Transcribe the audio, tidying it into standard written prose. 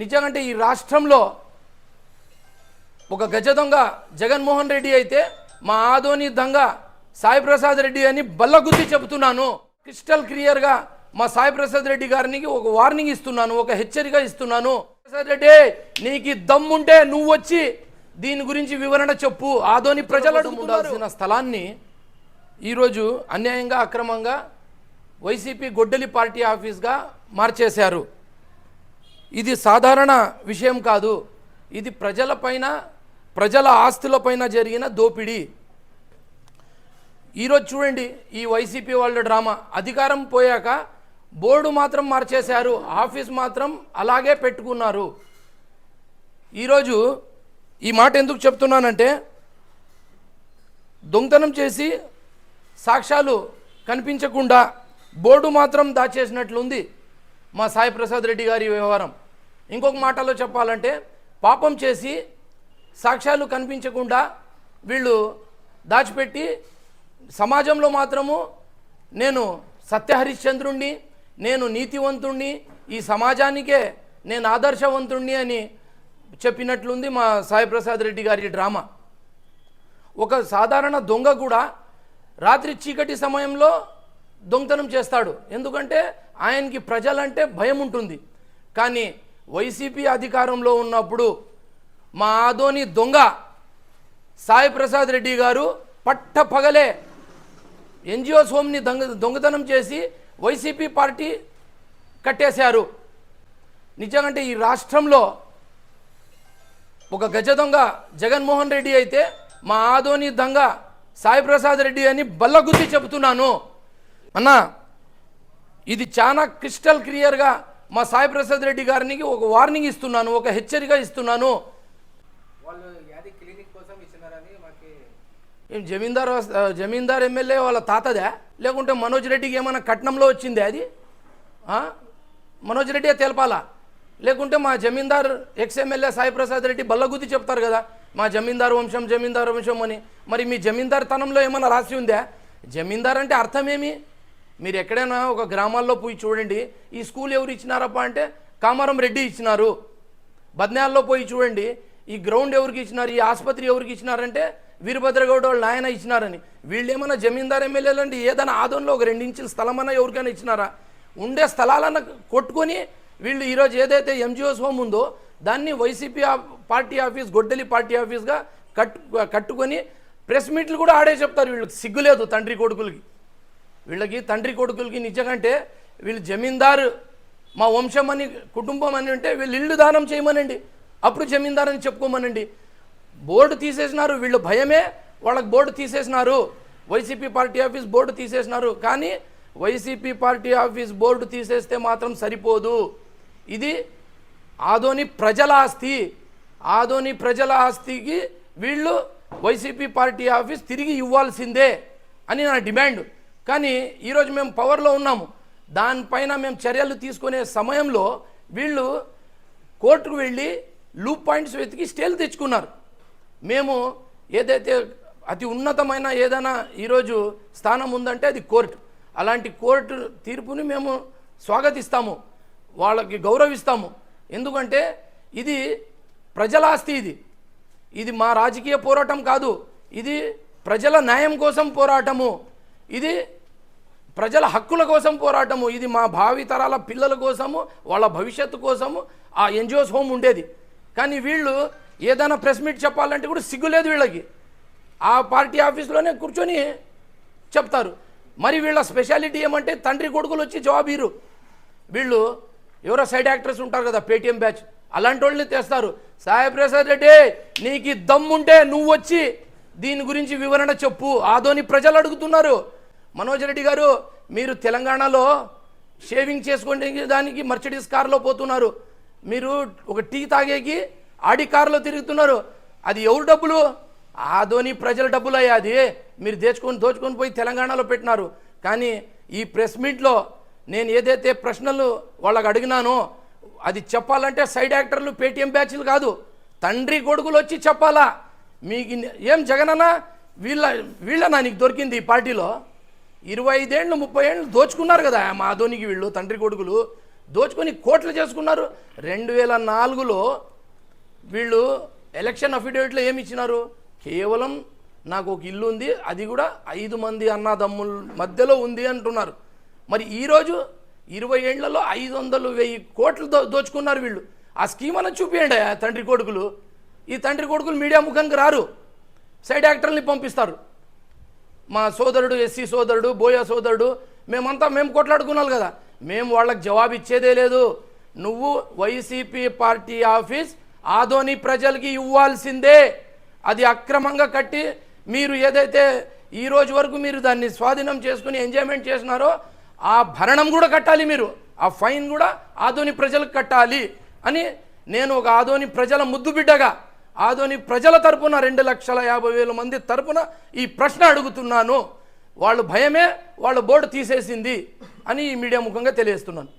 నిజంగా ఈ రాష్ట్రంలో ఒక గజ దొంగ జగన్మోహన్ రెడ్డి అయితే మా ఆదోని దొంగ సాయి ప్రసాద్ రెడ్డి అని బల్లగుద్ది చెబుతున్నాను. క్రిస్టల్ క్లియర్గా మా సాయి ప్రసాద్ రెడ్డి గారికి ఒక వార్నింగ్ ఇస్తున్నాను, ఒక హెచ్చరిక ఇస్తున్నాను. ప్రసాద్ రెడ్డి, నీకు దమ్ముంటే నువ్వు వచ్చి దీని గురించి వివరణ చెప్పు. ఆదోని ప్రజలు ఉండాల్సిన స్థలాన్ని ఈరోజు అన్యాయంగా అక్రమంగా వైసీపీ గొడ్డలి పార్టీ ఆఫీస్గా మార్చేశారు. ఇది సాధారణ విషయం కాదు. ఇది ప్రజలపైన, ప్రజల ఆస్తులపైన జరిగిన దోపిడీ. ఈరోజు చూడండి ఈ వైసీపీ వాళ్ళ డ్రామా. అధికారం పోయాక బోర్డు మాత్రం మార్చేశారు, ఆఫీస్ మాత్రం అలాగే పెట్టుకున్నారు. ఈరోజు ఈ మాట ఎందుకు చెప్తున్నానంటే, దొంగతనం చేసి సాక్ష్యాలు కనిపించకుండా బోర్డు మాత్రం దాచేసినట్లుంది మా సాయి ప్రసాద్ రెడ్డి గారి వ్యవహారం. ఇంకొక మాటలో చెప్పాలంటే, పాపం చేసి సాక్ష్యాలు కనిపించకుండా వీళ్ళు దాచిపెట్టి సమాజంలో మాత్రము నేను సత్యహరిశ్చంద్రుణ్ణి, నేను నీతివంతుణ్ణి, ఈ సమాజానికే నేను ఆదర్శవంతుణ్ణి అని చెప్పినట్లుంది మా సాయి ప్రసాద్ రెడ్డి గారి డ్రామా. ఒక సాధారణ దొంగ కూడా రాత్రి చీకటి సమయంలో దొంగతనం చేస్తాడు, ఎందుకంటే ఆయనకి ప్రజలంటే భయం ఉంటుంది. కానీ వైసీపీ అధికారంలో ఉన్నప్పుడు మా ఆదోని దొంగ సాయి ప్రసాద్ రెడ్డి గారు పట్ట పగలే ఎన్జిఓస్ హోమ్ని దొంగతనం చేసి వైసీపీ పార్టీ కట్టేశారు. నిజంగా ఈ రాష్ట్రంలో ఒక గజ దొంగ జగన్మోహన్ రెడ్డి అయితే మా ఆదోని దొంగ సాయి ప్రసాద్ రెడ్డి అని బల్లగుద్ది చెబుతున్నాను. అన్నా, ఇది చాలా క్రిస్టల్ క్లియర్గా మా సాయి ప్రసాద్ రెడ్డి గారికి ఒక వార్నింగ్ ఇస్తున్నాను, ఒక హెచ్చరిక ఇస్తున్నాను. ఏం జమీందార్ ఎమ్మెల్యే వాళ్ళ తాతదా, లేకుంటే మనోజ్ రెడ్డికి ఏమైనా కట్నంలో వచ్చిందే అది? మనోజ్ రెడ్డి తెలపాలా? లేకుంటే మా జమీందార్ ఎక్స్ ఎమ్మెల్యే సాయి ప్రసాద్ రెడ్డి బల్లగుద్ది చెప్తారు కదా మా జమీందారు వంశం అని. మరి మీ జమీందార్ తనంలో ఏమైనా రాసి ఉందా? జమీందార్ అంటే అర్థమేమి? మీరు ఎక్కడైనా ఒక గ్రామాల్లో పోయి చూడండి, ఈ స్కూల్ ఎవరు ఇచ్చినారప్ప అంటే కామారం రెడ్డి ఇచ్చినారు. బద్నాల్లో పోయి చూడండి, ఈ గ్రౌండ్ ఎవరికి ఇచ్చినారు, ఈ ఆసుపత్రి ఎవరికి ఇచ్చినారంటే వీరభద్రగౌడ వాళ్ళు నాయన ఇచ్చినారని. వీళ్ళు ఏమైనా జమీందార్ ఎమ్మెల్యేలు అంటే ఏదైనా ఆదోన్లో ఒక 2 ఇంచుల స్థలమన్నా ఎవరికైనా ఇచ్చినారా? ఉండే స్థలాలన్నా కొట్టుకొని వీళ్ళు ఈరోజు ఏదైతే ఎంజిఓస్ హోమ్ ఉందో దాన్ని వైసీపీ పార్టీ ఆఫీస్, గొడ్డలి పార్టీ ఆఫీస్గా కట్టుకొని ప్రెస్ మీట్లు కూడా ఆడే చెప్తారు. వీళ్ళకి సిగ్గులేదు తండ్రి కొడుకులకి, వీళ్ళకి తండ్రి కొడుకులకి. నిజంకంటే వీళ్ళు జమీందారు మా వంశం అని, కుటుంబం అని అంటే వీళ్ళు ఇల్లు దానం చేయమనండి, అప్పుడు జమీందార్ అని చెప్పుకోమనండి. బోర్డు తీసేసినారు, వీళ్ళు భయమే వాళ్ళకి బోర్డు తీసేసినారు. వైసీపీ పార్టీ ఆఫీస్ బోర్డు తీసేసినారు. కానీ వైసీపీ పార్టీ ఆఫీస్ బోర్డు తీసేస్తే మాత్రం సరిపోదు. ఇది ఆదోని ప్రజల ఆస్తి. ఆదోని ప్రజల ఆస్తికి వీళ్ళు వైసీపీ పార్టీ ఆఫీస్ తిరిగి ఇవ్వాల్సిందే అని నా డిమాండ్. కానీ ఈరోజు మేము పవర్లో ఉన్నాము, దానిపైన మేము చర్యలు తీసుకునే సమయంలో వీళ్ళు కోర్టుకు వెళ్ళి లూప్ పాయింట్స్ వెతికి స్టేలు తెచ్చుకున్నారు. మేము ఏదైతే అతి ఉన్నతమైన ఏదైనా ఈరోజు స్థానం ఉందంటే అది కోర్టు. అలాంటి కోర్టు తీర్పుని మేము స్వాగతిస్తాము, వాళ్ళకి గౌరవిస్తాము. ఎందుకంటే ఇది ప్రజల ఆస్తి. ఇది మా రాజకీయ పోరాటం కాదు, ఇది ప్రజల న్యాయం కోసం పోరాటము, ఇది ప్రజల హక్కుల కోసం పోరాటము, ఇది మా భావితరాల పిల్లల కోసము, వాళ్ళ భవిష్యత్తు కోసము ఆ ఎన్జిఓస్ హోమ్ ఉండేది. కానీ వీళ్ళు ఏదైనా ప్రెస్ మీట్ చెప్పాలంటే కూడా సిగ్గులేదు వీళ్ళకి. ఆ పార్టీ ఆఫీస్లోనే కూర్చొని చెప్తారు. మరి వీళ్ళ స్పెషాలిటీ ఏమంటే తండ్రి కొడుకులు వచ్చి జవాబీరు. వీళ్ళు ఎవరో సైడ్ యాక్టర్స్ ఉంటారు కదా, పేటీఎం బ్యాచ్, అలాంటి వాళ్ళని తెస్తారు. సాయి ప్రసాద్ రెడ్డి, నీకు దమ్ముంటే నువ్వు వచ్చి దీని గురించి వివరణ చెప్పు. ఆదోని ప్రజలు అడుగుతున్నారు. మనోజ్ రెడ్డి గారు, మీరు తెలంగాణలో షేవింగ్ చేసుకునే దానికి మర్సిడీస్ కార్లో పోతున్నారు, మీరు ఒక టీ తాగేకి ఆడి కార్లో తిరుగుతున్నారు. అది ఎవరు డబ్బులు? ఆదోని ప్రజల డబ్బులు అయ్యా. అది మీరు దోచుకొని పోయి తెలంగాణలో పెట్టినారు. కానీ ఈ ప్రెస్ మీట్లో నేను ఏదైతే ప్రశ్నలు వాళ్ళకి అడిగినానో అది చెప్పాలంటే సైడ్ యాక్టర్లు, పేటీఎం బ్యాచ్లు కాదు, తండ్రి కొడుకులు వచ్చి చెప్పాలా. మీకు ఏం జగనన్న వీళ్ళనా నీకు దొరికింది ఈ పార్టీలో? 25 ఏళ్ళు 30 ఏళ్ళు దోచుకున్నారు కదా మా ఆదోనికి వీళ్ళు తండ్రి కొడుకులు. దోచుకొని కోట్లు చేసుకున్నారు. 2004లో వీళ్ళు ఎలక్షన్ అఫిడవిట్లో ఏమి ఇచ్చినారు? కేవలం నాకు ఒక ఇల్లు ఉంది, అది కూడా 5 మంది అన్నదమ్ముల మధ్యలో ఉంది అంటున్నారు. మరి ఈరోజు 20 ఏళ్లలో 500,000 కోట్లు దోచుకున్నారు వీళ్ళు. ఆ స్కీమ్ అన్న చూపియండి తండ్రి కొడుకులు. ఈ తండ్రి కొడుకులు మీడియా ముఖంగా రారు, సైడ్ యాక్టర్ని పంపిస్తారు. మా సోదరుడు ఎస్సీ సోదరుడు, బోయా సోదరుడు, మేము కొట్లాడుకున్నాం కదా, మేము వాళ్ళకి జవాబు ఇచ్చేదే లేదు. నువ్వు వైసీపీ పార్టీ ఆఫీస్ ఆదోని ప్రజలకి ఇవ్వాల్సిందే. అది అక్రమంగా కట్టి మీరు ఏదైతే ఈ రోజు వరకు మీరు దాన్ని స్వాధీనం చేసుకుని ఎంజాయ్మెంట్ చేసినారో ఆ భరణం కూడా కట్టాలి, మీరు ఆ ఫైన్ కూడా ఆదోని ప్రజలకు కట్టాలి అని నేను ఒక ఆదోని ప్రజల ముద్దు బిడ్డగా, ఆదోని ప్రజల తరపున 2,50,000 మంది తరపున ఈ ప్రశ్న అడుగుతున్నాను. వాళ్ళు భయమే వాళ్ళ బోర్డు తీసేసింది అని ఈ మీడియా ముఖంగా తెలియజేస్తున్నాను.